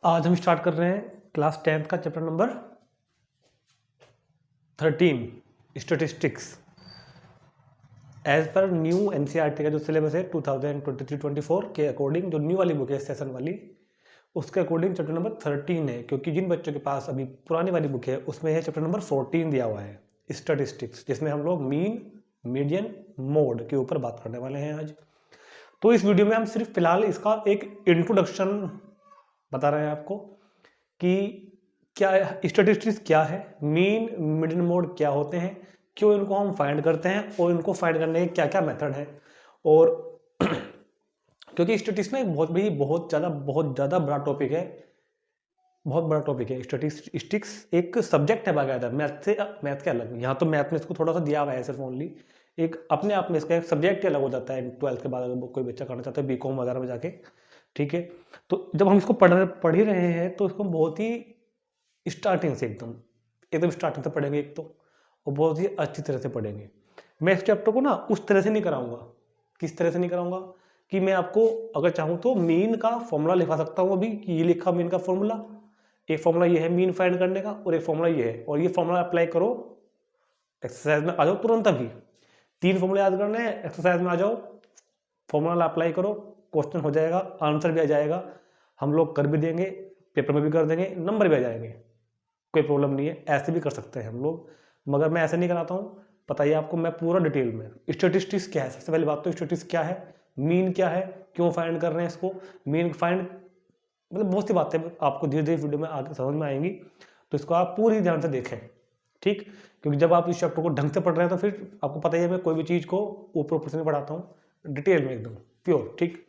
आज हम स्टार्ट कर रहे हैं क्लास 10th का chapter number 13 statistics. As per new NCERT का जो सिलेबस है 2023-24 के अकॉर्डिंग, जो न्यू वाली बुक है सेशन वाली, उसके अकॉर्डिंग चैप्टर नंबर 13 है। क्योंकि जिन बच्चों के पास अभी पुरानी वाली बुक है उसमें है चैप्टर नंबर 14 दिया हुआ है स्टैटिस्टिक्स, जिसमें हम लोग मीन, मीडियन, मोड के ऊपर बात करने वाले हैं आज। तो इस वीडियो में हम सिर्फ फिलहाल इसका एक इंट्रोडक्शन बता रहे हैं आपको कि क्या स्टैटिस्टिक्स क्या है, मीन, मीडियन, मोड क्या होते हैं, क्यों इनको हम फाइंड करते हैं और इनको फाइंड करने के क्या क्या मेथड है। और क्योंकि स्टैटिस्टिक्स ना एक बहुत ज़्यादा बड़ा टॉपिक है, बहुत बड़ा टॉपिक है। स्टैटिस्टिक्स एक सब्जेक्ट है बाकायदा, मैथ के अलग। यहाँ तो मैथ में इसको थोड़ा सा दिया हुआ है सिर्फ ओनली, एक अपने आप में इसका एक सब्जेक्ट ही अलग हो जाता है 12th के बाद अगर कोई बच्चा करना चाहता है बीकॉम वगैरह में जाके। ठीक है, तो जब हम इसको पढ़ ही रहे हैं तो इसको बहुत ही स्टार्टिंग से एकदम स्टार्टिंग से पढ़ेंगे एक तो, और बहुत ही अच्छी तरह से पढ़ेंगे। मैं इस चैप्टर को ना उस तरह से नहीं कराऊंगा। किस तरह से नहीं कराऊंगा कि मैं आपको अगर चाहूँ तो मीन का फॉर्मूला लिखा सकता हूँ अभी कि ये लिखा मीन का फॉर्मूला, एक फॉर्मूला ये है मीन फाइंड करने का और एक फॉर्मूला ये है, और ये फॉर्मूला अप्लाई करो एक्सरसाइज में आ जाओ तुरंत। अभी 3 फॉर्मूले याद करने हैं, एक्सरसाइज में आ जाओ, फॉर्मूला अप्लाई करो, क्वेश्चन हो जाएगा, आंसर भी आ जाएगा, हम लोग कर भी देंगे, पेपर में भी कर देंगे, नंबर भी आ जाएंगे, कोई प्रॉब्लम नहीं है। ऐसे भी कर सकते हैं हम लोग, मगर मैं ऐसे नहीं कराता हूँ। बताइए आपको मैं पूरा डिटेल में स्टैटिस्टिक्स क्या है। सबसे पहली बात तो स्टैटिस्टिक्स क्या है, मीन क्या है, क्यों फाइंड कर रहे हैं इसको, मीन फाइंड मतलब बहुत सी बातें आपको धीरे धीरे वीडियो में आगे समझ में आएंगी, तो इसको आप पूरी ध्यान से देखें। ठीक, क्योंकि जब आप इस चैप्टर को ढंग से पढ़ रहे हैं तो फिर आपको पता ही है मैं कोई भी चीज़ को ऊपर ऊपर से नहीं पढ़ाता हूँ, डिटेल में एकदम प्योर। ठीक,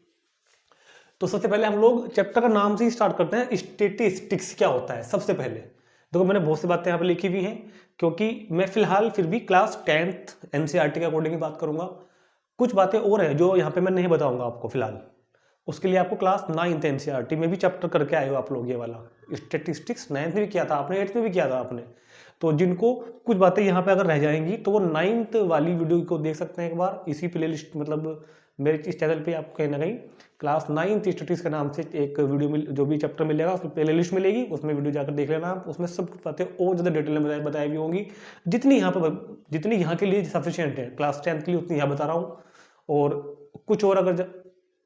तो सबसे पहले हम लोग चैप्टर का नाम से ही स्टार्ट करते हैं। स्टैटिस्टिक्स क्या होता है सबसे पहले देखो, मैंने बहुत सी बातें यहाँ पे लिखी हुई हैं क्योंकि मैं फिलहाल फिर भी क्लास 10th एनसीईआरटी के अकॉर्डिंग ही बात करूंगा। कुछ बातें और हैं जो यहाँ पे मैं नहीं बताऊंगा आपको फिलहाल, उसके लिए आपको क्लास 9th एनसीईआरटी में भी चैप्टर करके आए हो आप लोग। ये वाला स्टैटिस्टिक्स 9th में भी किया था आपने, 8th में भी किया था आपने। तो जिनको कुछ बातें यहाँ पे अगर रह जाएंगी तो वो 9th वाली वीडियो को देख सकते हैं एक बार, इसी प्लेलिस्ट मतलब मेरे इस चैनल पे आपको कहीं ना कहीं क्लास 9th स्टैटिस्टिक्स के नाम से एक वीडियो जो भी चैप्टर मिलेगा उसमें प्ले लिस्ट मिलेगी, उसमें वीडियो जाकर देख लेना आप। उसमें सब बातें और ज़्यादा डिटेल में बताई हुई होंगी, जितनी यहाँ के लिए सफिशियंट है क्लास 10th के लिए उतनी यहाँ बता रहा हूँ। और कुछ और अगर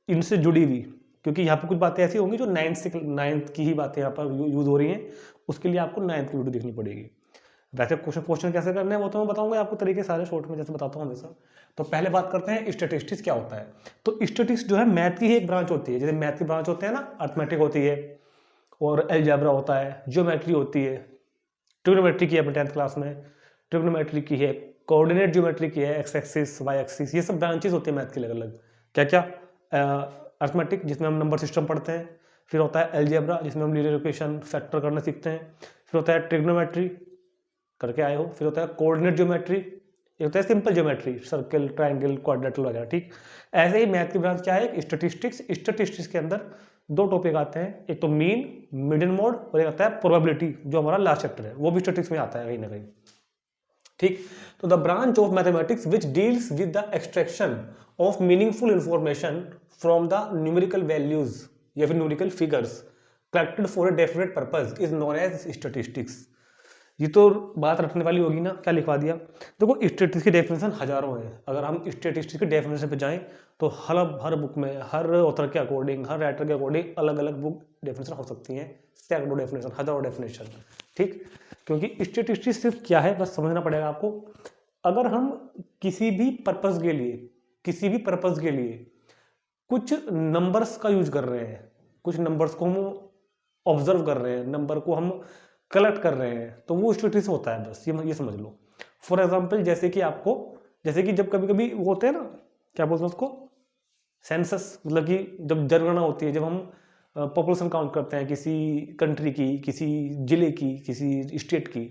इनसे जुड़ी हुई, क्योंकि यहाँ पे कुछ बातें ऐसी होंगी जो 9th की ही बातें यहाँ पर यूज़ हो रही हैं, उसके लिए आपको 9th की वीडियो देखनी पड़ेगी। वैसे क्वेश्चन कैसे करने हैं वो तो मैं बताऊंगा आपको तरीके सारे शॉर्ट में जैसे बताता हूँ हमेशा। तो पहले बात करते हैं स्टैटिस्टिक्स क्या होता है। तो स्टैटिस्टिक्स जो है मैथ की ही एक ब्रांच होती है, जैसे मैथ की ब्रांच होते हैं ना, अर्थमेटिक होती है और अलजेब्रा होता है, ज्योमेट्री होती है, ट्रिग्नोमेट्री की है अपने 10th क्लास में, ट्रिग्नोमेट्री की है, कोऑर्डिनेट ज्योमेट्री की है, एक्स एक्सिस, वाई एक्सिस, ये सब ब्रांचेस होती है मैथ की अलग अलग। क्या क्या, अर्थमेटिक जिसमें हम नंबर सिस्टम पढ़ते हैं, फिर होता है अलजेब्रा जिसमें हम लीनियर इक्वेशन फैक्टर करना सीखते हैं, फिर होता है ट्रिग्नोमेट्री करके आए हो, फिर होता है कोऑर्डिनेट ज्योमेट्री, ये होता है simple geometry, circle, triangle, quadrilateral वगैरह। ठीक, ऐसे ही मैथ की ब्रांच क्या है, स्टैटिस्टिक्स। स्टैटिस्टिक्स के अंदर 2 टॉपिक आते हैं, एक तो मीन, मीडियन, मोड, और एक आता है प्रोबेबिलिटी जो हमारा लास्ट चैप्टर है, वो भी स्टैटिस्टिक्स में आता है कहीं ना कहीं। ठीक, तो the branch of mathematics which deals with the extraction of meaningful information from the numerical values या फिर numerical figures collected for a definite purpose is known as statistics. ये तो बात रखने वाली होगी ना, क्या लिखवा दिया। देखो स्टैटिस्टिक्स की डेफिनेशन हजारों है, अगर हम स्टैटिस्टिक्स की डेफिनेशन पे जाएं तो हर बुक में, हर ऑथर के अकॉर्डिंग, हर राइटर के अकॉर्डिंग अलग अलग बुक डेफिनेशन हो सकती हैं, सैकड़ों डेफिनेशन, हजारों डेफिनेशन। ठीक, क्योंकि स्टैटिस्टिक्स सिर्फ क्या है बस समझना पड़ेगा आपको। अगर हम किसी भी पर्पस के लिए कुछ नंबर्स का यूज कर रहे हैं, कुछ नंबर्स को हम ऑब्जर्व कर रहे हैं, नंबर को हम कलेक्ट कर रहे हैं, तो वो स्टैटिस्टिक्स होता है, बस ये समझ लो। फॉर एग्जांपल जैसे कि जब कभी कभी वो होते हैं ना, क्या बोलते हैं उसको, सेंसस, मतलब कि जब जनगणना होती है, जब हम पॉपुलेशन काउंट करते हैं किसी कंट्री की, किसी जिले की, किसी स्टेट की,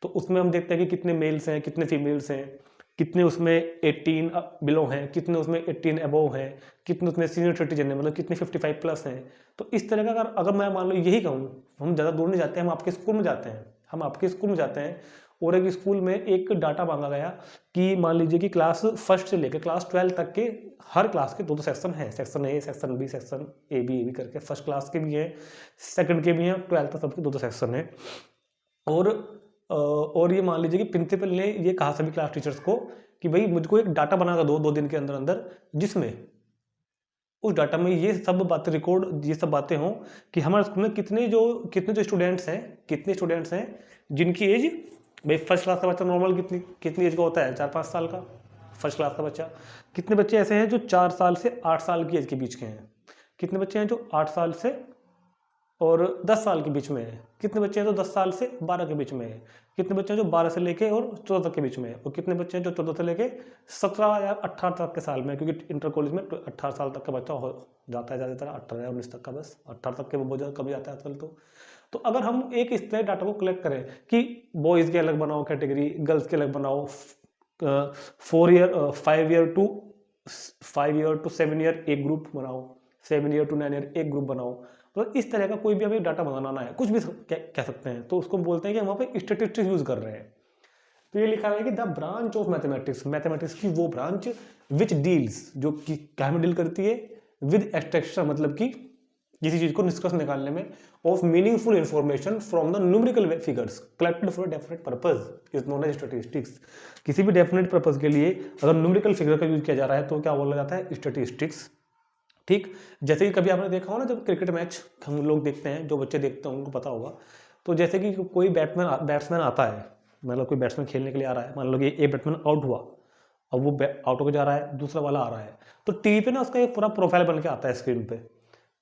तो उसमें हम देखते हैं कि कितने मेल्स हैं, कितने फीमेल्स हैं, कितने उसमें 18 बिलो हैं, कितने उसमें 18 अबव हैं, कितने उसमें सीनियर सिटीजन है, मतलब कितने 55 प्लस हैं। तो इस तरह का अगर मैं मान लो यही कहूँ, हम ज़्यादा दूर नहीं जाते हैं, हम आपके स्कूल में जाते हैं और एक स्कूल में एक डाटा मांगा गया कि मान लीजिए कि क्लास फर्स्ट से लेकर क्लास 12 तक के हर क्लास के दो सेक्शन हैं, section A, section B, section A B करके, फर्स्ट क्लास के भी हैं, सेकंड के भी हैं, 12 तक सबके दो सेक्शन हैं। और ये मान लीजिए कि प्रिंसिपल ने ये कहा सभी क्लास टीचर्स को कि भाई मुझको एक डाटा बना कर दो दिन के अंदर अंदर, जिसमें उस डाटा में ये सब बातें रिकॉर्ड, ये सब बातें हों कि हमारे स्कूल में कितने जो स्टूडेंट्स हैं जिनकी एज, भाई फर्स्ट क्लास का बच्चा नॉर्मल कितनी एज का होता है, 4-5 साल का फर्स्ट क्लास का बच्चा। कितने बच्चे ऐसे हैं जो 4 साल से 8 साल की एज के बीच के हैं, कितने बच्चे हैं जो 8 साल से और 10 साल के बीच में है, कितने बच्चे हैं जो 10 साल से 12 के बीच में है, कितने बच्चे हैं जो 12 से लेके और 14 तक के बीच में है, और कितने बच्चे हैं जो 14 से लेके 17 या 18 तक के साल में, क्योंकि इंटर कॉलेज में 18 साल तक का बच्चा हो जाता है ज़्यादातर, 18 या 19 तक का, बस 18 तक के वो बहुत ज़्यादा कभी आता है आजकल। तो अगर हम एक इस तरह डाटा को कलेक्ट करें कि बॉयज़ के अलग बनाओ कैटेगरी, गर्ल्स के अलग बनाओ, 5 ईयर टू 7 ईयर एक ग्रुप बनाओ, 7 ईयर टू 9 ईयर एक ग्रुप बनाओ, तो इस तरह का कोई भी हमें डाटा बनाना है, कुछ भी कह सकते हैं, तो उसको बोलते हैं कि हम वहाँ पे स्टैटिस्टिक्स यूज कर रहे हैं। तो ये लिखा है कि द ब्रांच ऑफ मैथमेटिक्स की वो ब्रांच विच डील्स, जो कि क्या में डील करती है, विद एक्सट्रैक्शन, मतलब कि किसी चीज को निष्कर्ष निकालने में, of meaningful information from the numerical figures collected for definite purpose is known as statistics. किसी भी डेफिनेट पर्पज के लिए अगर न्यूमेरिकल फिगर का यूज किया जा रहा है तो क्या बोला जाता है, स्टैटिस्टिक्स। ठीक, जैसे कि कभी आपने देखा हो ना, जब क्रिकेट मैच हम लोग देखते हैं, जो बच्चे देखते हैं उनको पता होगा, तो जैसे कि कोई बैट्समैन आता है, मतलब कोई बैट्समैन खेलने के लिए आ रहा है, मान लो कि एक बैट्समैन आउट हुआ, अब वो आउट होकर जा रहा है, दूसरा वाला आ रहा है, तो टीवी पे ना उसका एक पूरा प्रोफाइल बन के आता है स्क्रीन पे।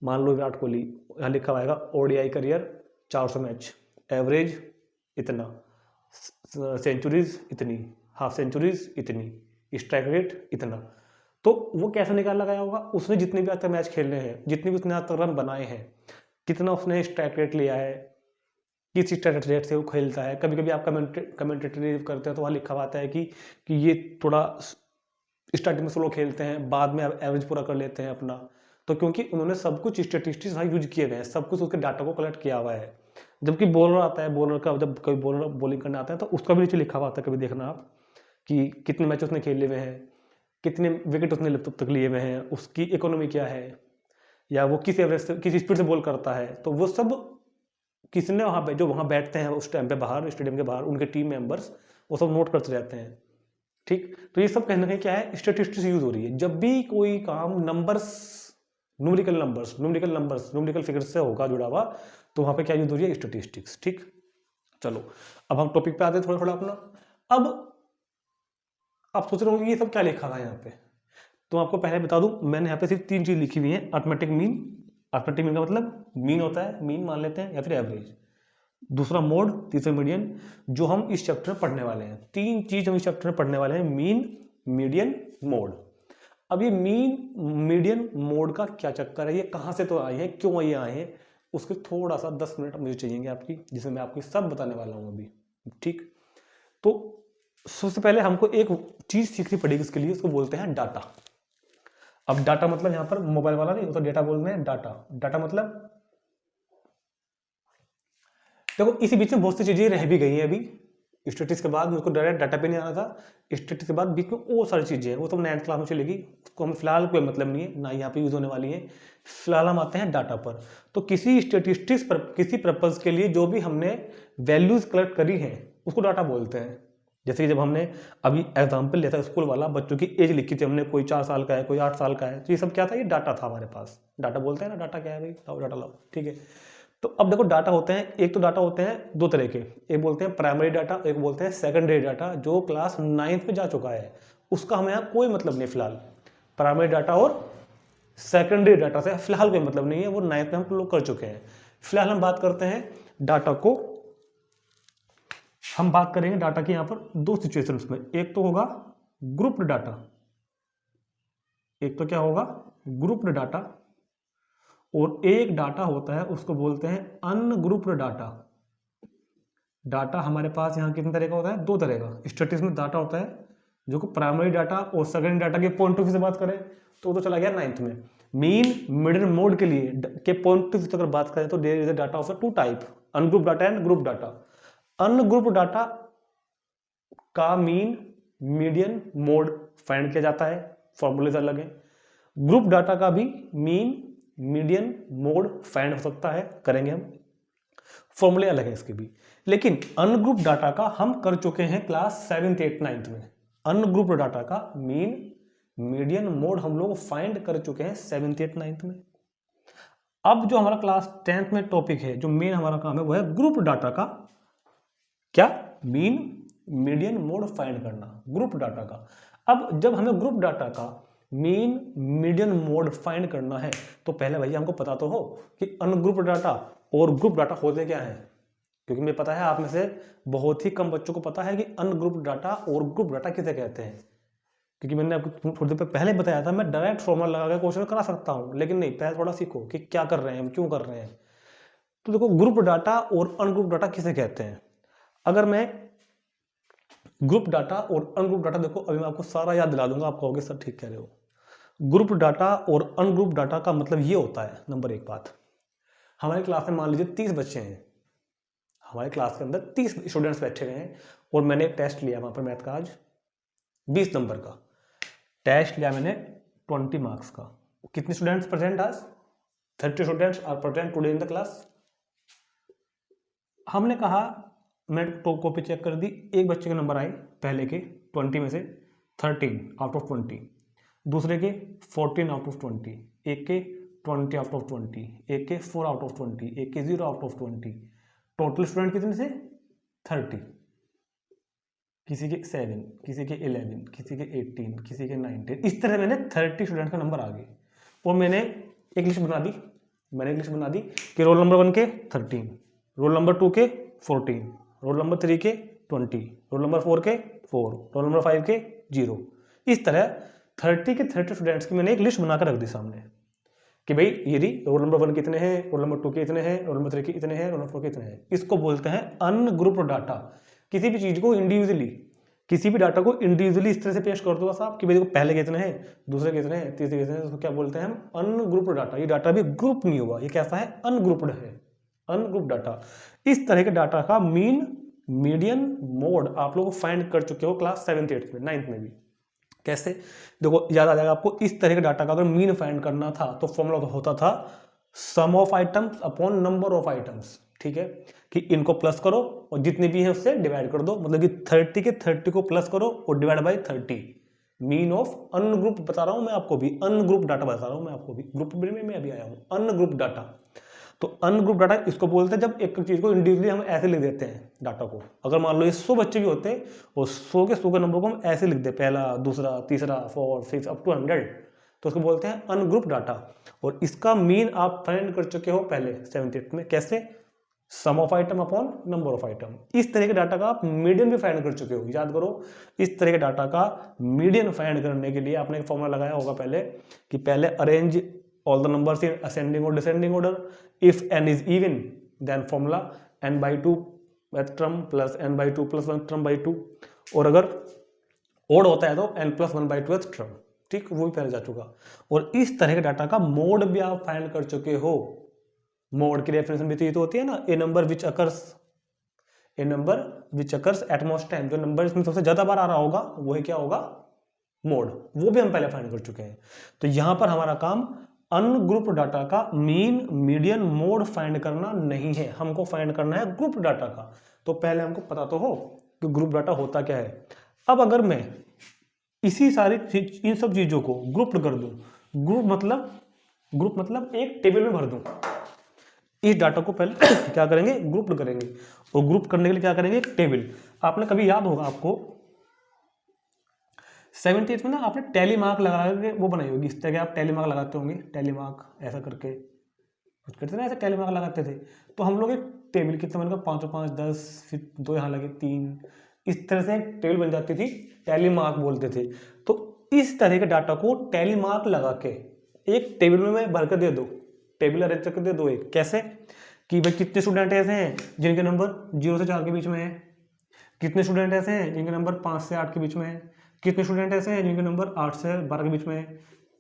मान लो विराट कोहली, यहाँ लिखा हुआ ओडीआई करियर 400 मैच, एवरेज इतना, सेंचुरीज इतनी, हाफ सेंचुरीज इतनी, स्ट्राइक रेट इतना। तो वो कैसे निकाला गया होगा, उसने जितने भी आज तक मैच खेलने हैं, जितने भी उसने आज तक रन बनाए हैं, कितना उसने स्ट्राइक रेट लिया है, किस स्ट्राइक रेट से वो खेलता है। कभी कभी आप कमेंटेटरी करते हैं तो वहाँ लिखा हुआ है कि ये थोड़ा स्टार्टिंग में स्लो खेलते हैं, बाद में एवरेज पूरा कर लेते हैं अपना। तो क्योंकि उन्होंने सब कुछ स्टेटिस्टिक्स वहाँ यूज किए हुए हैं, सब कुछ उसके डाटा को कलेक्ट किया हुआ है। जबकि बॉलर आता है, बॉलर का जब कोई बॉलर बॉलिंग करने आता है तो उसका भी नीचे लिखा हुआ आता है, कभी देखना आप कि कितने मैच उसने खेले हुए हैं, कितने विकेट उसने तक लिए हुए हैं, उसकी इकोनॉमी क्या है, या वो किस एवरेज से, किस स्पीड से बॉल करता है। तो वो सब किसने वहाँ पे, जो वहाँ बैठते हैं उस टाइम पे बाहर, स्टेडियम के बाहर, उनके टीम मेंबर्स वो सब नोट करते रहते हैं। ठीक, तो ये सब कहने का क्या है, स्टैटिस्टिक्स यूज हो रही है। जब भी कोई काम न्यूमेरिकल फिगर्स से होगा जुड़ा हुआ, तो वहाँ पे क्या यूज हो रही है, स्टैटिस्टिक्स। ठीक, चलो अब हम टॉपिक पे आते हैं थोड़ा अपना। अब आप सोच रहे होंगे ये सब क्या लिखा हुआ है यहाँ पे, तो आपको पहले बता दूं, मैंने यहाँ पे सिर्फ 3 चीज लिखी हुई है। अर्थमेटिक मीन का मतलब मीन होता है, मीन मान लेते हैं, या फिर एवरेज। दूसरा मोड, तीसरा मीडियन, जो हम इस चैप्टर में पढ़ने वाले हैं। 3 चीज हम इस चैप्टर में पढ़ने वाले हैं, मीन, मीडियन, मोड। अब ये मीन, मीडियन, मोड का क्या चक्कर है, ये कहाँ से तो आए हैं, क्यों ये आए हैं, उसके थोड़ा सा 10 मिनट मुझे चाहिए आपकी, जिसमें मैं आपको सब बताने वाला हूँ अभी। ठीक, तो सबसे पहले हमको एक चीज सीखनी पड़ेगी इसके लिए, उसको बोलते हैं डाटा। अब डाटा मतलब यहाँ पर मोबाइल वाला नहीं, तो डेटा बोलते हैं डाटा। डाटा मतलब देखो इसी बीच में बहुत सी चीजें रह भी गई हैं अभी। स्टैटिस्टिक्स के बाद मुझको डायरेक्ट डाटा पे नहीं आना था, स्टैटिस्टिक्स के बाद बीच में और सारी चीजें हैं, वो सब 9th क्लास में चलेगी, उसको हम फिलहाल कोई मतलब नहीं है, ना यहाँ पे यूज होने वाली है। फिलहाल हम आते हैं डाटा पर। तो किसी स्टैटिस्टिक्स पर, किसी पर्पज के लिए जो भी हमने वैल्यूज कलेक्ट करी हैं उसको डाटा बोलते हैं। जैसे कि जब हमने अभी एग्जाम्पल लिया था स्कूल वाला, बच्चों की एज लिखी थी हमने, कोई 4 साल का है, कोई 8 साल का है, तो ये सब क्या था, ये डाटा था हमारे पास। डाटा बोलते हैं ना, डाटा क्या है भाई, लाओ डाटा लाओ। ठीक है, तो अब देखो डाटा होते हैं, एक तो डाटा होते हैं 2 तरह के, एक बोलते हैं प्राइमरी डाटा, एक बोलते हैं सेकेंडरी डाटा। जो क्लास 9th में जा चुका है उसका हमें यहाँ कोई मतलब नहीं फिलहाल। प्राइमरी डाटा और सेकेंडरी डाटा से फिलहाल कोई मतलब नहीं है, वो 9th में हम लोग कर चुके हैं। फिलहाल हम बात करते हैं डाटा को, हम बात करेंगे डाटा की यहाँ पर 2 सिचुएशंस में। एक तो होगा ग्रुप्ड डाटा, एक तो क्या होगा, ग्रुप्ड डाटा, और एक डाटा होता है उसको बोलते हैं अनग्रुप्ड डाटा। डाटा हमारे पास यहाँ कितने तरह का होता है, 2 तरह का। स्टैटिस्टिक्स में डाटा होता है जो कि प्राइमरी डाटा और सेकेंडरी डाटा के पॉइंट ऑफ व्यू से बात करें तो चला गया 9th में। मीन, मिडियन, मोड के लिए के पॉइंट ऑफ व्यू से अगर बात करें तो there is a data of 2 type, ungrouped data and group data. Ungrouped data का मीन, मीडियन, मोड फाइंड किया जाता है, फॉर्मूले अलग है। ग्रुप डाटा का भी मीन, मीडियन, मोड फाइंड हो सकता है, करेंगे हम, फॉर्मूले अलग है इसके भी। लेकिन अनग्रुप डाटा का हम कर चुके हैं क्लास 7th 8th 9th में। अनग्रुप डाटा का मीन, मीडियन, मोड हम लोग फाइंड कर चुके हैं 7th 8th 9th में। अब जो हमारा क्लास 10th में टॉपिक है, जो मेन हमारा काम है, वो है ग्रुप डाटा का क्या, मीन, मीडियन, मोड फाइंड करना, ग्रुप डाटा का। अब जब हमें ग्रुप डाटा का मीन, मीडियन, मोड फाइंड करना है, तो पहले भैया हमको पता तो हो कि अनग्रुप डाटा और ग्रुप डाटा होते क्या है, क्योंकि मुझे पता है आप में से बहुत ही कम बच्चों को पता है कि अनग्रुप डाटा और ग्रुप डाटा किसे कहते हैं। क्योंकि मैंने आपको थोड़ी देर पहले बताया था, मैं डायरेक्ट फॉर्मूला लगा के क्वेश्चन करा सकता हूं, लेकिन नहीं, पहले थोड़ा सीखो कि क्या कर रहे हैं हम, क्यों कर रहे हैं। तो देखो, ग्रुप डाटा और अनग्रुप डाटा किसे कहते हैं। अगर मैं ग्रुप डाटा और अनग्रुप डाटा, देखो अभी मैं आपको सारा याद दिला दूंगा, आप कहोगे सर ठीक कह रहे हो। ग्रुप डाटा और अनग्रुप डाटा का मतलब ये होता है, नंबर एक बात, हमारी क्लास में मान लीजिए 30 बच्चे हैं, हमारे क्लास के अंदर 30 स्टूडेंट्स बैठे हुए हैं, और मैंने टेस्ट लिया वहां पर मैथ का आज 20 नंबर का टेस्ट लिया मैंने 20 मार्क्स का। कितने स्टूडेंट्स प्रेजेंट आज, 30 students are present today in the class. हमने कहा, मैं तो कॉपी चेक कर दी, एक बच्चे के नंबर आए पहले के 20 में से 13 आउट ऑफ 20, दूसरे के 14 आउट ऑफ 20, एक के 20 आउट ऑफ 20, एक के 4 आउट ऑफ 20, एक के 0 आउट ऑफ 20। टोटल स्टूडेंट कितने से 30, किसी के 7, किसी के 11, किसी के 18, किसी के 19, इस तरह मैंने 30 स्टूडेंट का नंबर आ गए। और मैंने एक लिस्ट बना दी, कि रोल नंबर 1 के 13, रोल नंबर 2 के 14, रोल नंबर 3 के 20, रोल नंबर 4 के 4, रोल नंबर 5 के 0। इस तरह 30 के 30 स्टूडेंट्स की मैंने एक लिस्ट बनाकर रख दी सामने, कि भाई ये रोल नंबर 1 कितने हैं, रोल नंबर 2 के इतने हैं, रोल नंबर 3 के इतने हैं, रोल नंबर 4 के इतने हैं। इसको बोलते हैं अनग्रुप डाटा। किसी भी चीज को इंडिविजुअली, किसी भी डाटा को इंडिविजुअली इस तरह से पेश कर दो साहब कि भाई देखो पहले कितने हैं, दूसरे कितने हैं, तीसरे कितने हैं, उसको क्या बोलते हैं हम, अनग्रुप डाटा। ये डाटा भी ग्रुप नहीं हुआ, ये कैसा है, अनग्रुप्ड है, अनग्रुप डाटा। इस तरह के डाटा का मीन, मीडियन, मोड आप लोग फाइंड कर चुके हो क्लास 7th 8th में, 9th में भी। कैसे, देखो याद आ जाएगा आपको, इस तरह के डाटा का अगर मीन फाइंड करना था तो फॉर्मूला होता था sum of items upon number of items. ठीक है, कि इनको प्लस करो और जितने भी हैं उससे डिवाइड कर दो, मतलब कि 30 के 30 को प्लस करो और divide by 30। Mean of ungroup बता रहा हूं मैं आपको भी, अनग्रुप डाटा बता रहा हूं मैं आपको भी, ग्रुप में मैं अभी आया हूं, अनग्रुप डाटा। तो अनग्रुप डाटा इसको बोलते हैं जब एक चीज को इंडिविजुअली हम ऐसे लिख देते हैं डाटा को। अगर मान लो ये 100 बच्चे भी होते हैं और 100 के नंबर को हम ऐसे लिख दे, पहला, दूसरा, तीसरा, 4, 6 अप टू 100, तो उसको बोलते हैं अनग्रुप डाटा। और इसका मीन आप फाइंड कर चुके हो पहले 7th 8th में, कैसे, sum of item upon number of item. इस तरह के डाटा का आप मीडियन भी फाइंड कर चुके हो, याद करो। इस तरह के डाटा का मीडियन फाइंड करने के लिए आपने एक फॉर्मूला लगाया होगा पहले, कि पहले arrange all the numbers in ascending or descending order. If n is even, then formula n by 2 term plus n by 2 plus 1 term by 2, और अगर odd होता है तो n plus 1 by 2 term। ठीक, वो भी पहले जा चुका। और इस तरह के डाटा का मोड भी आप फाइंड कर चुके हो। मोड की डेफिनेशन भी तो होती है ना, a number which occurs at most time. जो नंबर इसमें सबसे ज्यादा बार आ रहा होगा वो क्या होगा, मोड। वो भी हम पहले फाइंड कर चुके हैं। तो यहां पर हमारा काम अनग्रुप डाटा का मीन, मीडियन, मोड फाइंड करना नहीं है, हमको फाइंड करना है ग्रुप डाटा का। तो पहले हमको पता तो हो कि ग्रुप डाटा होता क्या है। अब अगर मैं इसी सारी इन सब चीजों को ग्रुप कर दूं, ग्रुप मतलब एक टेबल में भर दूं, इस डाटा को पहले क्या करेंगे, ग्रुप करेंगे। और ग्रुप करने के लिए क्या करेंगे, एक टेबल। आपने कभी याद होगा आपको 7th 8th में ना, आपने टैली मार्क लगा के वो बनाई होगी, इस तरह के आप टैली मार्क लगाते होंगे, टैली मार्क ऐसा करके कुछ करते ना, ऐसे टैली मार्क लगाते थे। तो हम लोग एक टेबल, कितने बन गए, 5 और 5 10, फिर 2 यहाँ लगे 3, इस तरह से एक टेबल बन जाती थी, टैली मार्क बोलते थे। तो इस तरह के डाटा को टैली मार्क लगा के एक टेबल में मैं भर कर दे दो, टेबल अरेंज करके दे दो एक, कैसे, कि भाई कितने स्टूडेंट ऐसे हैं जिनके नंबर 0 से 4 के बीच में है, कितने स्टूडेंट ऐसे हैं जिनके नंबर 5 से 8 के बीच में है, कितने स्टूडेंट ऐसे हैं जिनके नंबर 8 से 12 के बीच में है,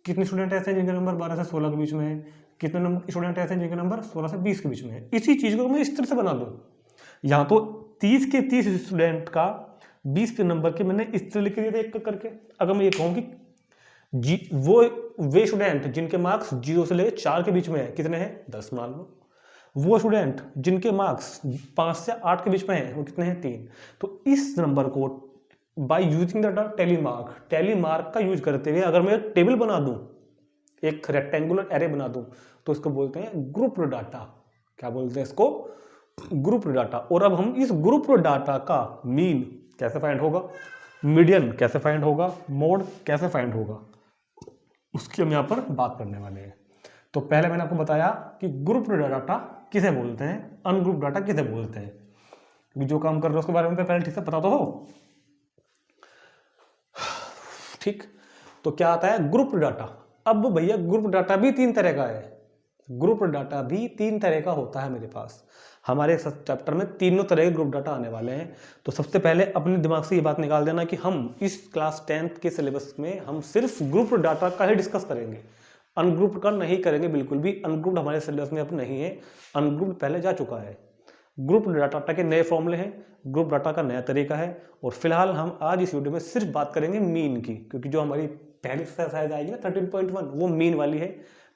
कितने स्टूडेंट ऐसे हैं जिनके नंबर 12 से 16 के बीच में है, कितने स्टूडेंट ऐसे हैं जिनके नंबर 16 से 20 के बीच में है। इसी चीज को मैं इस तरह से बना दूं, यहाँ तो 30 के 30 स्टूडेंट का 20 नंबर के मैंने इस तरह लिख दिए थे एक करके। अगर मैं ये कहूँ कि वे स्टूडेंट जिनके मार्क्स 0 से लेकर 4 के बीच में है, कितने हैं? 10 मान लो। वो स्टूडेंट जिनके मार्क्स 5 से 8 के बीच में है, वो कितने हैं? 3। तो इस नंबर को by using the tally mark का यूज करते हुए अगर मैं टेबल बना दूं, एक रेक्टेंगुलर एरे बना दूं, तो इसको बोलते हैं ग्रुप डाटा। क्या बोलते हैं इसको? Group data. और अब हम इस ग्रुप डाटा का मीन कैसे फाइंड होगा, मीडियन कैसे फाइंड होगा, मोड कैसे फाइंड होगा, उसकी हम यहाँ पर बात करने वाले हैं। तो पहले मैंने आपको बताया कि ग्रुप डाटा किसे बोलते हैं, अनग्रुप डाटा किसे बोलते हैं, क्योंकि जो काम कर रहे हो उसके बारे में पहले ठीक से पता तो हो। ठीक, तो क्या आता है? Group data. अब भैया ग्रुप डाटा भी 3 तरह का है। ग्रुप डाटा भी 3 तरह का होता है मेरे पास। हमारे चैप्टर में तीनों तरह के ग्रुप डाटा आने वाले हैं। तो सबसे पहले अपने दिमाग से ये बात निकाल देना कि हम इस क्लास 10th के सिलेबस में हम सिर्फ ग्रुप डाटा का ही डिस्कस करेंगे, अनग्रुप्ड का नहीं करेंगे बिल्कुल भी। अनग्रुप्ड हमारे सिलेबस में अब नहीं है, अनग्रुप्ड पहले जा चुका है। ग्रुप डाटा के नए फॉर्मूले हैं, ग्रुप डाटा का नया तरीका है। और फिलहाल हम आज इस वीडियो में सिर्फ बात करेंगे मीन की, क्योंकि जो हमारी पहली एक्सरसाइज आएगी ना 13.1 वो मीन वाली है,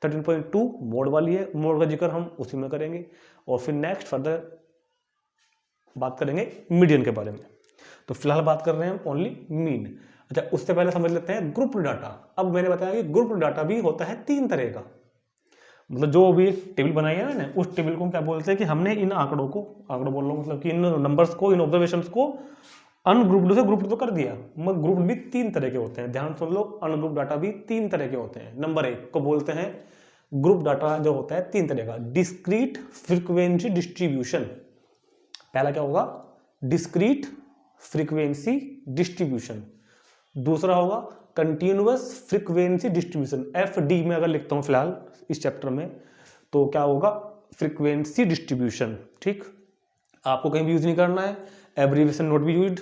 13.2 मोड वाली है। मोड का जिक्र हम उसी में करेंगे और फिर नेक्स्ट फर्दर बात करेंगे मीडियन के बारे में। तो फिलहाल बात कर रहे हैं ओनली मीन। अच्छा, उससे पहले समझ लेते हैं ग्रुप डाटा। अब मैंने बताया कि ग्रुप डाटा भी होता है 3 तरह का। मतलब जो भी टेबल बनाई है मैंने, उस टेबल को क्या बोलते हैं कि हमने इन आंकड़ों बोल रहा हूँ, मतलब कि इन नंबर्स को, इन ऑब्जर्वेशंस को अनग्रुप्ड से ग्रुप्ड तो कर दिया, मगर ग्रुप भी 3 तरह के होते हैं। ध्यान सुन लो, अनग्रुप डाटा भी 3 तरह के होते हैं। नंबर 1 को बोलते हैं ग्रुप डाटा जो होता है 3 तरह का, डिस्क्रीट फ्रीक्वेंसी डिस्ट्रीब्यूशन। पहला क्या होगा? Discrete frequency distribution. दूसरा होगा कंटिन्यूअस फ्रीक्वेंसी डिस्ट्रीब्यूशन। FD में अगर लिखता हूं फिलहाल इस चैप्टर में, तो क्या होगा? Frequency distribution. ठीक, आपको कहीं भी यूज नहीं करना है, एब्रीविएशन नोट भी यूज,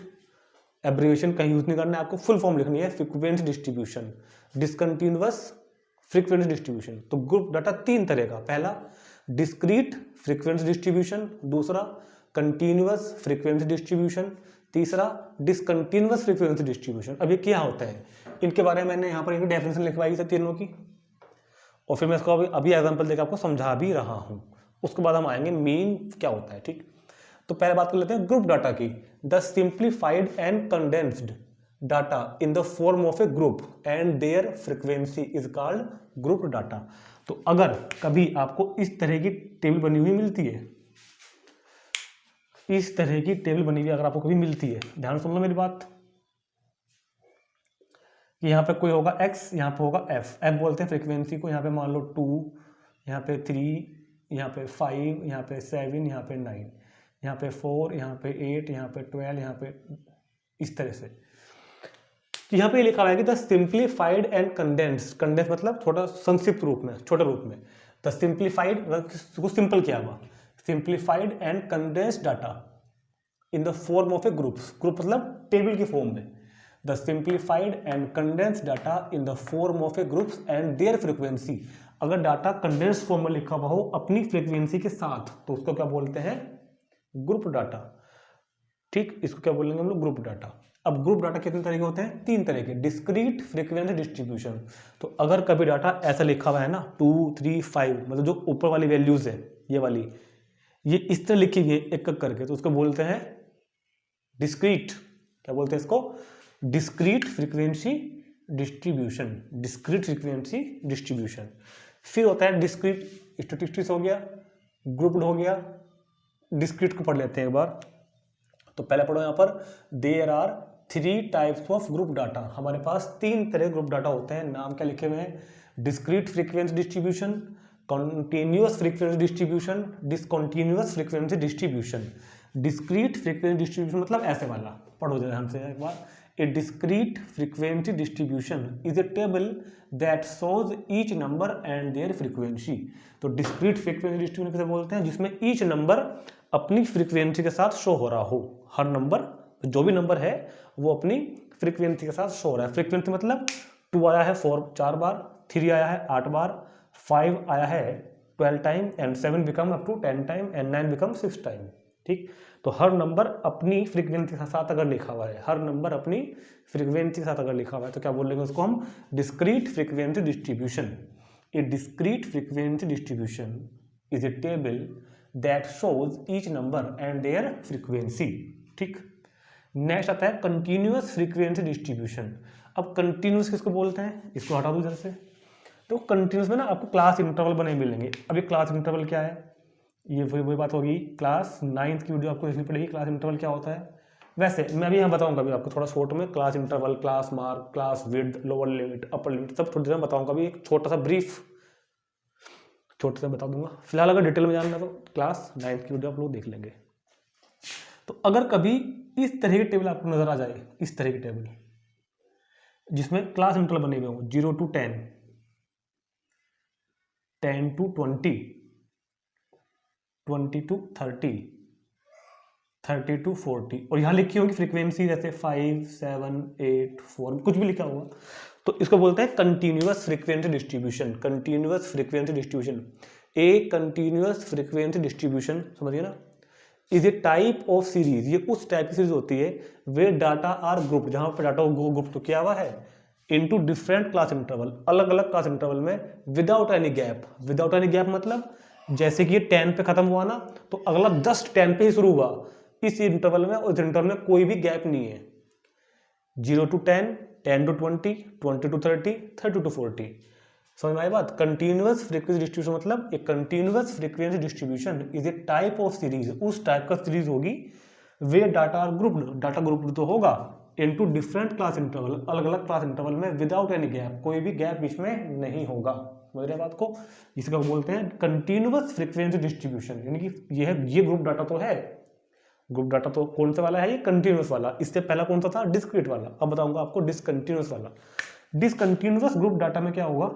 एब्रीविएशन कहीं यूज नहीं करना है, आपको फुल फॉर्म लिखनी है, frequency distribution, discontinuous frequency distribution. तो ग्रुप डाटा 3 तरह का, पहला डिस्क्रीट फ्रीक्वेंसी डिस्ट्रीब्यूशन, दूसरा कंटिन्यूअस फ्रीक्वेंसी डिस्ट्रीब्यूशन, तीसरा डिसकंटिन्यूअस फ्रीक्वेंसी डिस्ट्रीब्यूशन। अब ये क्या होता है, इनके बारे में मैंने यहाँ पर एक डेफिनेशन लिखवाई थी तीनों की, और फिर मैं इसको अभी एग्जांपल देकर आपको समझा भी रहा हूँ। उसके बाद हम आएंगे मीन क्या होता है। ठीक, तो पहले बात कर लेते हैं ग्रुप डाटा की। The simplified and condensed data in the form of A group and their frequency is called group data. तो अगर कभी आपको इस तरह की टेबल बनी हुई मिलती है, इस तरह की टेबल बनी हुई अगर आपको कभी मिलती है, ध्यान सुन लो मेरी बात, कि यहाँ पे कोई होगा x, यहाँ पे होगा f बोलते हैं फ्रीक्वेंसी को। यहाँ पे मान लो 2, यहाँ पे 3, यहाँ पे 5, यहाँ पे 7, यहाँ पे 9, यहाँ पे 4, यहाँ पे 8, यहाँ पे 12, यहाँ पे इस तरह से। यहाँ पे लिखा हुआ है कि the simplified and condensed, condense मतलब छोटा संक्षिप्त रूप में, छोटे रूप में। द सिंप्लीफाइड को सिंपल किया हुआ, simplified and condensed data in the form of A groups, group मतलब टेबल की फॉर्म में। The simplified and condensed data in the form of A groups and their frequency. अगर डाटा कंडेंस्ड फॉर्म में लिखा हुआ हो अपनी फ्रीक्वेंसी के साथ, तो उसको क्या बोलते हैं? Group data. ठीक, इसको क्या बोलेंगे हम लोग? Group data. अब ग्रुप डाटा कितने तरह के होते हैं? 3 तरह के। डिस्क्रीट फ्रीक्वेंसी डिस्ट्रीब्यूशन, तो अगर कभी डाटा ऐसा लिखा हुआ है ना 2, 3, 5, मतलब जो ऊपर वाली वैल्यूज है ये वाली, ये इस तरह लिखी हुई है एक एक करके, तो उसको बोलते हैं डिस्क्रीट। क्या बोलते हैं इसको? Discrete frequency distribution, discrete frequency distribution. फिर होता है डिस्क्रीट स्टैटिस्टिक्स, हो गया, ग्रुप्ड हो गया। डिस्क्रीट को पढ़ लेते हैं एक बार। तो पहले पढ़ो यहाँ पर, there are 3 types of group data. हमारे पास 3 तरह ग्रुप डाटा होते हैं। नाम क्या लिखे हुए हैं? Discrete frequency distribution, continuous frequency distribution, discontinuous frequency distribution. Discrete frequency distribution मतलब ऐसे वाला, पढ़ो ध्यान से एक बार। A discrete frequency distribution is a table that shows each number and their frequency. तो डिस्क्रीट फ्रीक्वेंसी डिस्ट्रीब्यूशन किसे बोलते हैं? जिसमें ईच नंबर अपनी फ्रीक्वेंसी के साथ शो हो रहा हो। हर नंबर, जो भी नंबर है वो अपनी फ्रीक्वेंसी के साथ शो हो रहा है। फ्रीक्वेंसी मतलब 2 आया है 4 बार, 3 आया है 8 बार, 5 आया है 12 time, and 7 become up to 10 time, and 9 become 6 time. ठीक। तो हर नंबर अपनी फ्रीक्वेंसी के साथ अगर लिखा हुआ है, हर नंबर अपनी फ्रीक्वेंसी के साथ अगर लिखा हुआ है तो क्या बोलेंगे उसको हम, discrete frequency distribution. A discrete frequency distribution is a table that shows each number and their frequency. ठीक। नेक्स्ट आता है कंटिन्यूअस फ्रीक्वेंसी डिस्ट्रीब्यूशन। अब कंटिन्यूअस किसको बोलते हैं, इसको हटा दो इधर से। तो कंटिन्यूअस में ना आपको क्लास इंटरवल बने मिलेंगे। अब ये क्लास इंटरवल क्या है, ये वही बात होगी, क्लास 9th की वीडियो आपको देखनी पड़ेगी, क्लास इंटरवल क्या होता है। वैसे मैं भी यहाँ बताऊंगा अभी आपको थोड़ा शॉर्ट में, class interval, class mark, class width, lower limit, upper limit, सब थोड़ी देर में बताऊंगा। अभी एक छोटा सा ब्रीफ छोटे से बता दूंगा। फिलहाल अगर डिटेल में जानना तो क्लास 9th की वीडियो आप लोग देख लेंगे। तो अगर कभी इस तरह की टेबल आपको नजर आ जाए, इस तरह की टेबल जिसमें क्लास इंटरवल बने हुए हों 0 to 10, 10 to 20, 20 to 30, 30 to 40, और यहाँ लिखी होगी फ्रीक्वेंसी जैसे 5, 7, 8, 4, कुछ भी लिखा होगा, तो इसको बोलते हैं continuous frequency distribution. Continuous frequency distribution, ए कंटिन्यूअस फ्रीक्वेंसी डिस्ट्रीब्यूशन, समझिए ना, is a type of series. ये उस टाइप की सीरीज होती है वे डाटा आर ग्रुप, जहां पर डाटा ग्रुप तो किया हुआ है इनटू डिफरेंट क्लास इंटरवल, अलग अलग क्लास इंटरवल में, without any gap. Without any gap मतलब जैसे कि ये 10 पे खत्म हुआ ना, तो अगला 10 10 पे ही शुरू हुआ, इस इंटरवल में और इस इंटरवल में कोई भी गैप नहीं है। 0 to 10, 10 to 20, 20 to 30, 30 to 40। समझ में आई बात। कंटिन्यूअस फ्रीक्वेंसी डिस्ट्रीब्यूशन मतलब एक continuous frequency distribution is a type of series, उस टाइप का सीरीज होगी वे data are group, data group तो होगा इनटू डिफरेंट क्लास इंटरवल, अलग अलग क्लास इंटरवल में, विदाउट एनी गैप, कोई भी गैप बीच में नहीं होगा। समझ रहे बात को, इसका बोलते हैं कंटिन्यूअस फ्रीक्वेंसी डिस्ट्रीब्यूशन। यानी कि ये ग्रुप डाटा तो है, ग्रुप डाटा तो कौन सा वाला है, ये कंटिन्यूअस वाला। इससे पहला कौन सा था, डिस्क्रीट वाला। अब बताऊंगा आपको डिसकंटिन्यूअस वाला। डिसकंटिन्यूअस ग्रुप डाटा में क्या होगा,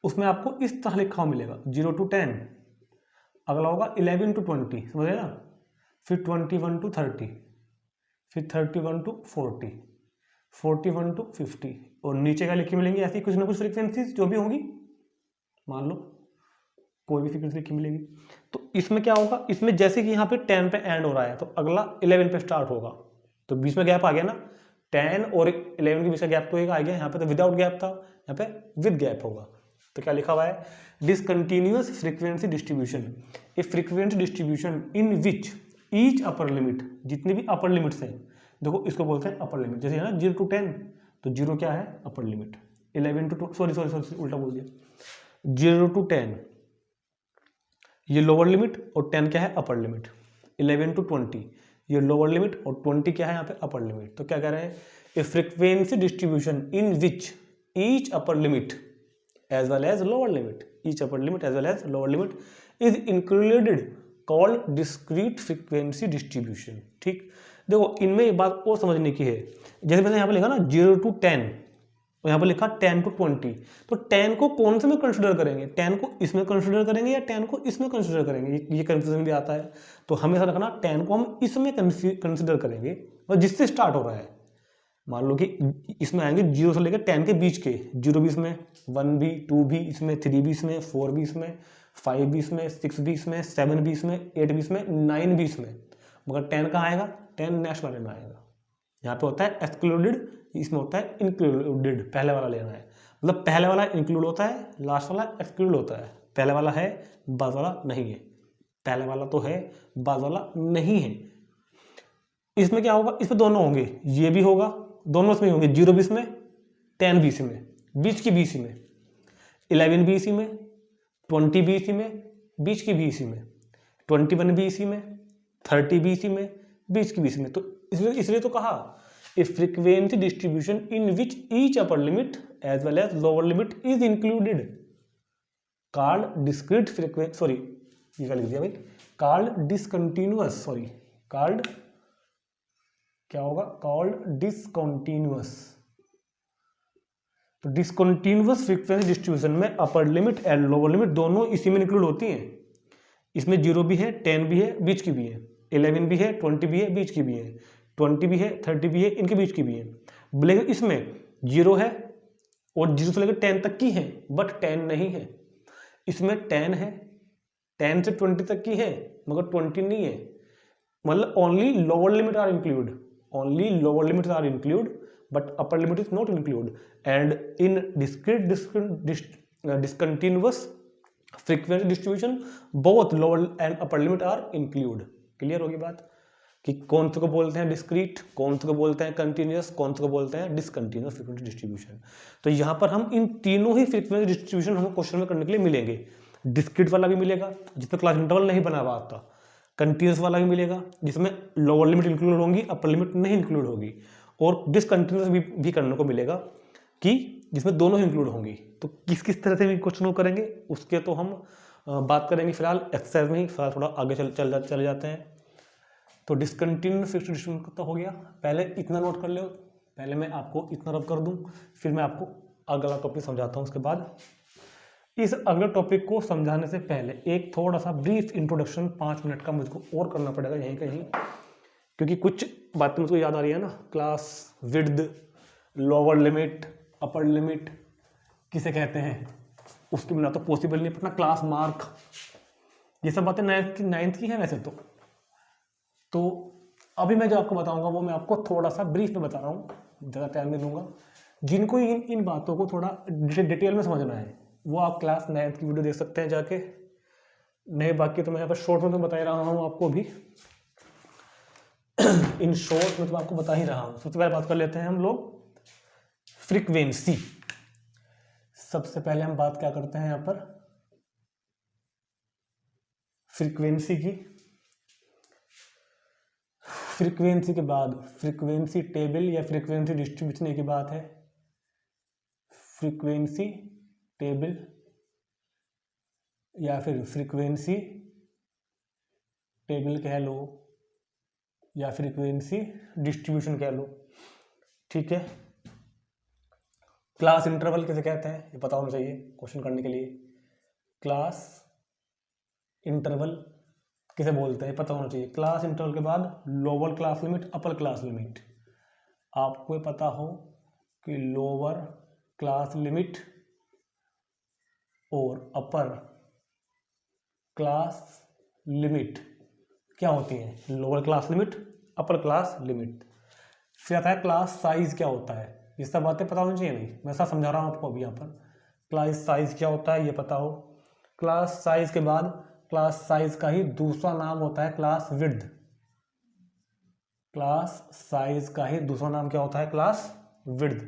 उसमें आपको इस तरह लिखा हुआ मिलेगा 0 to 10, अगला होगा 11 to 20, समझ रहे ना, फिर 21 to 30, फिर 31 to 40, 41 to 50, और नीचे का लिखी मिलेंगी ऐसी कुछ ना कुछ फ्रीक्वेंसीज जो भी होंगी, मान लो कोई भी फ्रीक्वेंसी लिखी मिलेगी। तो इसमें क्या होगा, इसमें जैसे कि यहाँ पे 10 पे एंड हो रहा है तो अगला 11 पे स्टार्ट होगा, तो बीच में गैप आ गया ना, 10 और 11 के बीच का गैप तो एक आ गया, यहाँ पे तो विदाउट गैप था, यहाँ पे विद गैप होगा। तो क्या लिखा हुआ है, discontinuous frequency distribution, A frequency distribution in which each upper limit, जितनी भी अपर लिमिट्स हैं, देखो इसको बोलते हैं अपर लिमिट। जैसे है ना 0 to 10, तो 0 क्या है, अपर लिमिट। 11 to 2, सॉरी उल्टा बोल दिया, 0 to 10 ये लोअर लिमिट और 10 क्या है, अपर लिमिट। 11 to 20 ये लोअर लिमिट और 20 क्या है यहाँ पे, अपर लिमिट। तो क्या कह रहे हैं, a frequency distribution in which each upper limit as well as lower limit, each upper limit as well as lower limit is included called discrete frequency distribution। ठीक, देखो इनमें एक बात और समझने की है, जैसे मैंने यहाँ पे लिखा ना 0 to 10 और यहाँ पे लिखा 10 to 20, तो 10 को कौन से में कंसिडर करेंगे, 10 को इसमें कंसिडर करेंगे या 10 को इसमें कंसिडर करेंगे, ये कंफ्यूजन भी आता है। तो हमेशा रखना 10 को हम इसमें कंसिडर करेंगे और जिससे स्टार्ट हो रहा है। मान लो कि इसमें आएंगे 0 से लेकर 10 के बीच के, 0 भी इसमें, 1 भी, 2 भी इसमें, 3 भी इसमें, 4 भी इसमें, 5 भी इसमें, 6 भी इसमें, 7 भी इसमें, 8 भी इसमें, 9 भी इसमें, मगर 10 कहाँ आएगा, 10 नेक्स्ट वाले में आएगा। यहाँ पे होता है एक्सक्लूडेड, इसमें होता है इंक्लूडेड, पहले वाला लेना है। मतलब पहले वाला इंक्लूड होता है, लास्ट वाला एक्सक्लूड होता है। पहले वाला है, बाद वाला नहीं है, पहले वाला तो है, बाद वाला नहीं है। इसमें क्या होगा, इसमें दोनों होंगे, ये भी होगा, दोनों इसमें होंगे, 0 भी इसमें, 10 भी इसी में, बीच की भी इसी में, 11 भी इसी में, 20 भी इसी में, बीच की भी इसी में, 21 भी इसी में, 30 भी इसी में, बीच की भी इसी में। तो इसलिए तो कहा a frequency distribution in which each upper limit as well as lower limit is included called discrete frequency, sorry ये क्या लिख दिया भाई, कॉल्ड डिसकंटिन्यूअस, सॉरी कॉल्ड क्या होगा, कॉल्ड डिसकंटिन्यूअस। तो डिसकंटिन्यूअस फ्रीक्वेंसी डिस्ट्रीब्यूशन में upper limit and lower limit दोनों इसी में इंक्लूड होती हैं। इसमें 0 भी है, 10 भी है, बीच की भी है, 11 भी है, 20 भी है, बीच की भी है, 20 भी है, 30 भी है, इनके बीच की भी है। लेकिन इसमें 0 है और 0 से लेकर 10 तक की है, बट 10 नहीं है। इसमें 10 है, 10 से 20 तक की है मगर 20 नहीं है, मतलब only lower limit are include, only lower limit are include but upper limit is not include, and in discontinuous frequency distribution both lower and upper limit are include. Clear होगी बात कि कौन से को बोलते हैं डिस्क्रीट, कौन से को बोलते हैं कंटिन्यूअस, कौन से को बोलते हैं डिसकंटिन्यूअस फ्रीक्वेंसी डिस्ट्रीब्यूशन। तो यहाँ पर हम इन तीनों ही फ्रीक्वेंसी डिस्ट्रीब्यूशन हमें क्वेश्चन में करने के लिए मिलेंगे। डिस्क्रीट वाला भी मिलेगा जिसमें क्लास इंटरवल नहीं बना हुआ था, कंटिन्यूअस वाला भी मिलेगा जिसमें लोअर लिमिट इंक्लूड होगी अपर लिमिट नहीं इंक्लूड होगी, और डिसकंटिन्यूअस भी करने को मिलेगा कि जिसमें दोनों इंक्लूड होंगी। तो किस किस तरह से भी क्वेश्चन को करेंगे उसके तो हम बात करेंगे फिलहाल एक्सरसाइज में ही, फिलहाल थोड़ा आगे चले जाते हैं। तो डिसकंटिन्यूअस फ्रीक्वेंसी डिस्ट्रीब्यूशन तो हो गया, पहले इतना नोट कर लो, पहले मैं आपको इतना रब कर दूं, फिर मैं आपको अगला टॉपिक समझाता हूं। उसके बाद इस अगले टॉपिक को समझाने से पहले एक थोड़ा सा ब्रीफ इंट्रोडक्शन 5 मिनट का मुझको और करना पड़ेगा यहीं कहीं, क्योंकि कुछ बातें मुझको याद आ रही है ना, class width, lower limit, upper limit किसे कहते हैं उसके बिना तो पॉसिबल नहीं अपना क्लास मार्क, ये सब बातें नाइन्थ की हैं वैसे तो अभी मैं जो आपको बताऊंगा वो मैं आपको थोड़ा सा ब्रीफ में बता रहा हूँ, ज़्यादा टाइम नहीं दूंगा। जिनको इन बातों को थोड़ा डिटेल में समझना है वो आप क्लास 9th की वीडियो देख सकते हैं जाके, नहीं बाकी तो मैं यहाँ पर शॉर्ट में तो बता ही रहा हूँ आपको भी इन शॉर्ट में तो आपको बता ही रहा हूँ। सबसे पहले बात कर लेते हैं हम लोग फ्रीक्वेंसी। सबसे पहले हम बात क्या करते हैं यहाँ पर फ्रीक्वेंसी की। फ्रीक्वेंसी के बाद फ्रीक्वेंसी टेबल या फ्रीक्वेंसी डिस्ट्रीब्यूशन की बात है। फ्रीक्वेंसी टेबल या फिर फ्रीक्वेंसी टेबल कह लो या फ्रीक्वेंसी डिस्ट्रीब्यूशन कह लो, ठीक है। क्लास इंटरवल किसे कहते हैं ये पता होना चाहिए क्वेश्चन करने के लिए। क्लास इंटरवल किसे बोलते हैं पता होना चाहिए। क्लास इंटरवल के बाद lower class limit, upper class limit, आपको पता हो कि लोअर क्लास लिमिट और अपर क्लास लिमिट क्या होती है, lower class limit, upper class limit. फिर आता है क्लास साइज क्या होता है, ये सब बातें पता होनी चाहिए। नहीं मैं ऐसा समझा रहा हूँ आपको अभी यहाँ पर। क्लास साइज क्या होता है ये पता हो। क्लास साइज के बाद क्लास साइज का ही दूसरा नाम होता है क्लास विड्थ। क्लास साइज का ही दूसरा नाम क्या होता है क्लास विड्थ।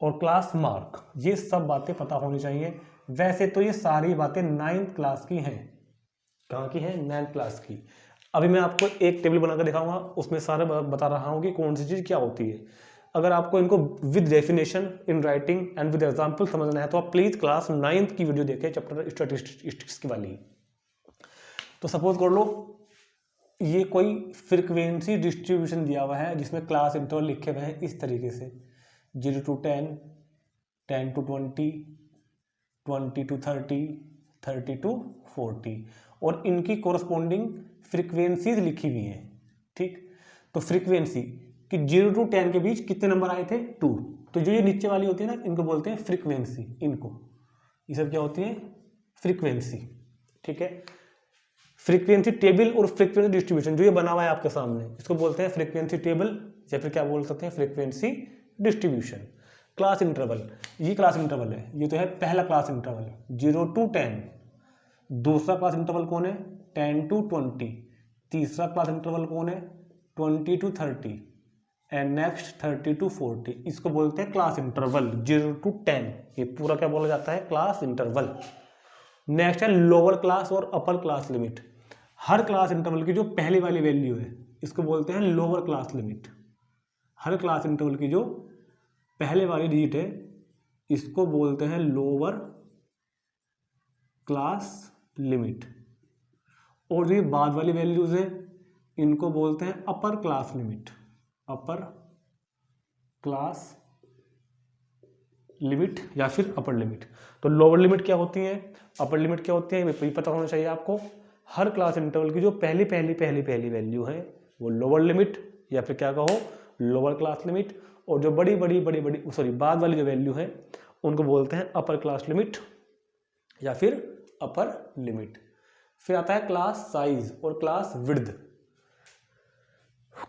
और क्लास मार्क, ये सब बातें पता होनी चाहिए। वैसे तो ये सारी बातें 9th क्लास की हैं। कहाँ की हैं, 9th क्लास की। अभी मैं आपको एक टेबल बनाकर दिखाऊंगा, उसमें सारे बता रहा हूँ कि कौन सी चीज़ क्या होती है। अगर आपको इनको with definition in writing and with example समझना है तो आप प्लीज़ क्लास 9th की वीडियो देखें, चैप्टर स्टैटिस्टिक्स की वाली। तो सपोज कर लो ये कोई फ्रीक्वेंसी डिस्ट्रीब्यूशन दिया हुआ है जिसमें क्लास इंटरवल लिखे हुए हैं इस तरीके से 0 to 10, 10 to 20, 20 to 30, 30 to 40, और इनकी कोरस्पॉन्डिंग फ्रीक्वेंसीज लिखी हुई हैं, ठीक। तो फ्रीक्वेंसी कि 0 to 10 के बीच कितने नंबर आए थे 2, तो जो ये नीचे वाली होती है ना इनको बोलते हैं फ्रीक्वेंसी। इनको ये सब क्या होती है फ्रीक्वेंसी, ठीक है। फ्रीक्वेंसी टेबल और फ्रीक्वेंसी डिस्ट्रीब्यूशन जो ये बना हुआ है आपके सामने इसको बोलते हैं फ्रीक्वेंसी टेबल या फिर क्या बोल सकते हैं फ्रीक्वेंसी डिस्ट्रीब्यूशन। क्लास इंटरवल, ये क्लास इंटरवल है, ये तो है पहला क्लास इंटरवल 0 to 10। दूसरा क्लास इंटरवल कौन है 10 to 20। तीसरा क्लास इंटरवल कौन है 20 to 30 एंड नेक्स्ट 30 to 40। इसको बोलते हैं क्लास इंटरवल 0 to 10। ये पूरा क्या बोला जाता है क्लास इंटरवल। नेक्स्ट है लोअर क्लास और अपर क्लास लिमिट। हर क्लास इंटरवल की जो पहली वाली वैल्यू है इसको बोलते हैं लोअर क्लास लिमिट। हर क्लास इंटरवल की जो पहले वाली डिजिट है इसको बोलते हैं लोअर क्लास लिमिट, और जो बाद वाली वैल्यूज है इनको बोलते हैं upper class limit. Upper class limit या फिर अपर लिमिट। तो लोअर लिमिट क्या होती है, अपर लिमिट क्या होती है, ये पता होना चाहिए आपको। हर क्लास इंटरवल की जो पहली वैल्यू है वो लोअर लिमिट या फिर क्या कहो लोअर क्लास लिमिट, और जो बड़ी बाद वाली जो वैल्यू है उनको बोलते हैं अपर क्लास लिमिट या फिर अपर लिमिट। फिर आता है क्लास साइज और क्लास विड्थ।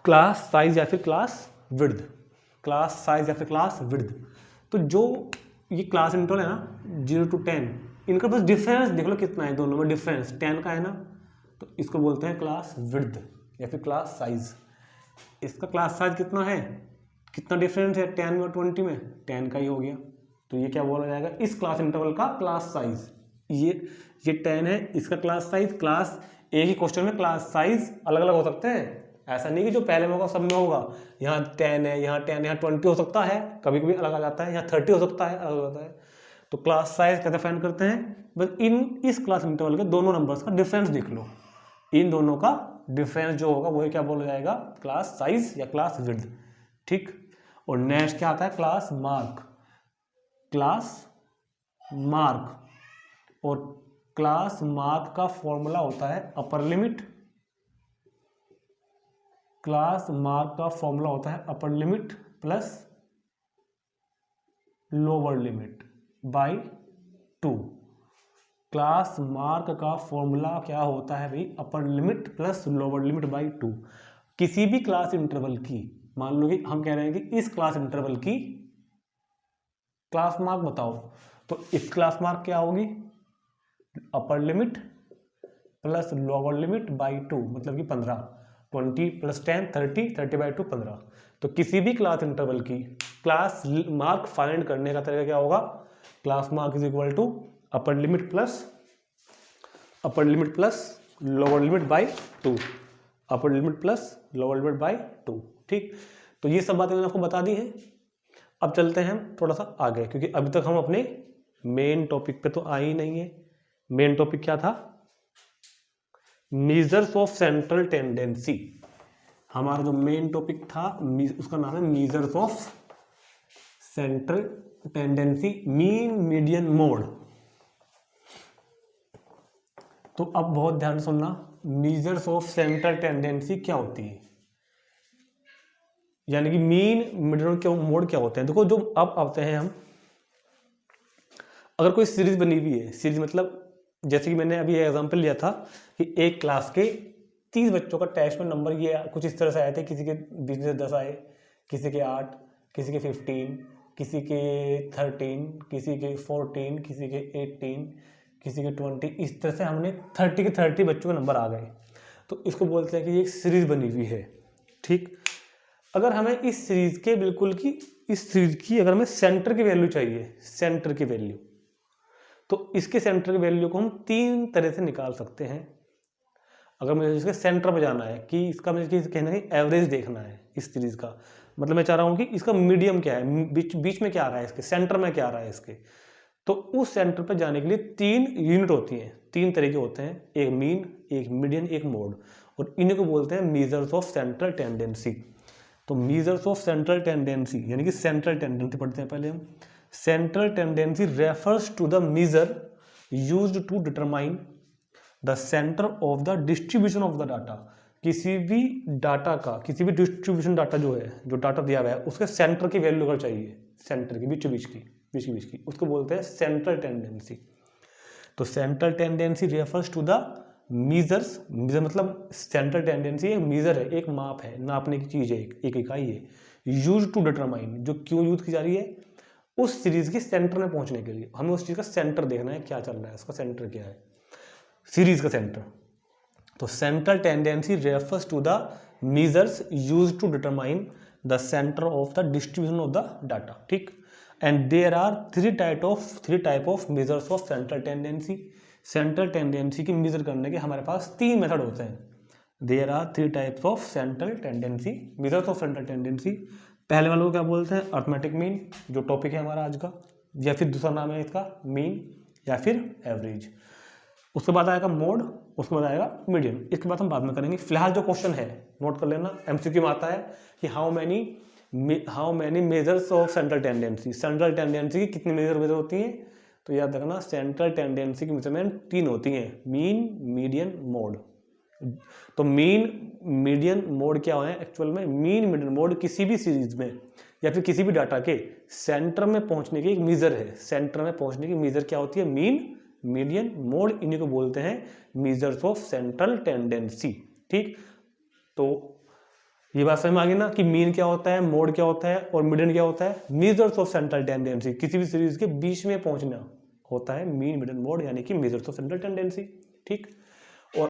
क्लास साइज या फिर क्लास विड्थ, क्लास साइज या फिर क्लास विड्थ। तो जो ये क्लास इंटरवल है ना 0 to 10, इनका बस डिफरेंस देख लो कितना है, दोनों में डिफरेंस 10 का है ना, तो इसको बोलते हैं क्लास विड्थ या फिर क्लास साइज। इसका क्लास साइज कितना है, कितना डिफरेंस है 10 में और 20 में, 10 का ही हो गया, तो ये क्या बोला जाएगा, इस क्लास इंटरवल का क्लास साइज। ये 10 है, इसका क्लास साइज, क्लास एक ही क्वेश्चन में क्लास साइज अलग अलग हो सकते हैं, ऐसा नहीं कि जो पहले में होगा सब में होगा, यहाँ 10 है, यहाँ 10, यहाँ 20 हो सकता है, कभी कभी अलग आ जाता है, यहाँ 30 हो सकता है, अलग होता है। तो क्लास साइज कैसे फाइंड करते हैं, बस इस क्लास इंटरवल के दोनों नंबर्स का डिफरेंस देख लो, इन दोनों का डिफरेंस जो होगा वही क्या बोला जाएगा, क्लास साइज या क्लास विड्थ। ठीक, और नेक्स्ट क्या आता है, क्लास मार्क। क्लास मार्क, और क्लास मार्क का फॉर्मूला होता है अपर लिमिट, क्लास मार्क का फॉर्मूला होता है upper limit plus lower limit by 2। Class mark का फॉर्मूला क्या होता है भाई, upper limit plus lower limit by 2। किसी भी क्लास इंटरवल की, मान लो कि हम कह रहे हैं कि इस क्लास इंटरवल की क्लास मार्क बताओ, तो इस क्लास मार्क क्या होगी, अपर limit plus lower limit by 2, मतलब कि 15, 20 प्लस 10 30, 30 बाई 2 15। तो किसी भी क्लास इंटरवल की क्लास मार्क फाइंड करने का तरीका क्या होगा, class mark is equal to upper limit plus lower limit by 2, upper limit plus lower limit by 2। ठीक, तो ये सब बातें मैंने आपको बता दी हैं। अब चलते हैं हम थोड़ा सा आगे, क्योंकि अभी तक हम अपने मेन टॉपिक पे तो आए ही नहीं है। मेन टॉपिक क्या था, मेजर्स ऑफ सेंट्रल टेंडेंसी। हमारा जो मेन टॉपिक था उसका नाम है measures of central tendency, mean median mode. तो अब बहुत ध्यान सुनना, मेजर्स ऑफ सेंट्रल टेंडेंसी क्या होती है, यानी कि मीन मीडियन मोड क्या होते हैं। देखो, जो अब आते हैं हम, अगर कोई सीरीज बनी हुई है, सीरीज मतलब जैसे कि मैंने अभी एग्जांपल लिया था कि एक क्लास के 30 बच्चों का टेस्ट में नंबर ये कुछ इस तरह से आए थे, किसी के 20 से 10 आए, किसी के 8, किसी के 15, किसी के 13, किसी के 14, किसी के 18, किसी के 20, इस तरह से हमने 30 के 30 बच्चों के नंबर आ गए। तो इसको बोलते हैं कि ये एक सीरीज बनी हुई है। ठीक, अगर हमें इस सीरीज के बिल्कुल की इस सीरीज की अगर हमें सेंटर की वैल्यू चाहिए, सेंटर की वैल्यू, तो इसके सेंटर की वैल्यू को हम 3 तरह से निकाल सकते हैं। अगर मुझे इसके सेंटर पर जाना है कि इसका मुझे कहना है एवरेज देखना है इस सीरीज का, मतलब मैं चाह रहा हूँ कि इसका मीडियम क्या है, बीच में क्या आ रहा है, इसके सेंटर में क्या आ रहा है इसके, तो उस सेंटर पर जाने के लिए 3 यूनिट होती हैं, 3 तरीके होते हैं, एक मीन, एक मीडियन, एक मोड, और इन्हीं को बोलते हैं मेजर्स ऑफ सेंट्रल टेंडेंसी। तो मेजर्स ऑफ सेंट्रल टेंडेंसी यानी कि सेंट्रल टेंडेंसी पढ़ते हैं पहले हम। Central tendency refers to the measure used to determine the centre of the distribution of the data. किसी भी डाटा का, किसी भी डिस्ट्रीब्यूशन डाटा जो है, जो डाटा दिया हुआ है, उसके सेंटर की वैल्यू अगर चाहिए, सेंटर की बीच की, उसको बोलते हैं सेंट्रल टेंडेंसी। तो central tendency refers to the measures, measure मतलब सेंट्रल टेंडेंसी एक मेजर है, एक माप है, नापने की चीज है, एक इकाई है, यूज टू डिटरमाइन, जो क्यों यूज की जा रही है, उस सीरीज के सेंटर में पहुंचने के लिए हमें उस चीज का सेंटर देखना है, क्या चल रहा है, उसका सेंटर क्या है, सीरीज का सेंटर। तो central tendency refers to the measures use to determine the centre of the distribution of the data. ठीक, and there are three type of measures of central tendency. Central tendency की measure करने के हमारे पास 3 method होते हैं। There are 3 types of central tendency, measures of central tendency. पहले वालों को क्या बोलते हैं, अर्थमेटिक मीन, जो टॉपिक है हमारा आज का, या फिर दूसरा नाम है इसका मीन, या फिर एवरेज। उसके बाद आएगा मोड, उसके बाद आएगा मीडियन, इसके बाद हम बाद में करेंगे। फिलहाल जो क्वेश्चन है नोट कर लेना, एमसीक्यू में आता है कि how many measures of central tendency, central tendency की कितनी मेजर होती हैं, तो याद रखना सेंट्रल टेंडेंसी की मेजरमेंट 3 होती हैं, मीन, मीडियन, मोड। तो मीन, मीडियन, मोड क्या है एक्चुअल में, मीन, मीडियन, मोड किसी भी सीरीज में या फिर किसी भी डाटा के सेंटर में पहुंचने की एक मेजर है। सेंटर में पहुंचने की मेजर क्या होती है, मीन, मीडियन, मोड, इन्हीं को बोलते हैं मेजर्स ऑफ सेंट्रल टेंडेंसी। ठीक, तो ये बात समझ में आ गई ना कि मीन क्या होता है, मोड क्या होता है और मीडियन क्या होता है। मेजर्स ऑफ सेंट्रल टेंडेंसी, किसी भी सीरीज के बीच में पहुंचना होता है मीन, मीडियन, मोड, यानी कि मेजर्स ऑफ सेंट्रल टेंडेंसी। ठीक,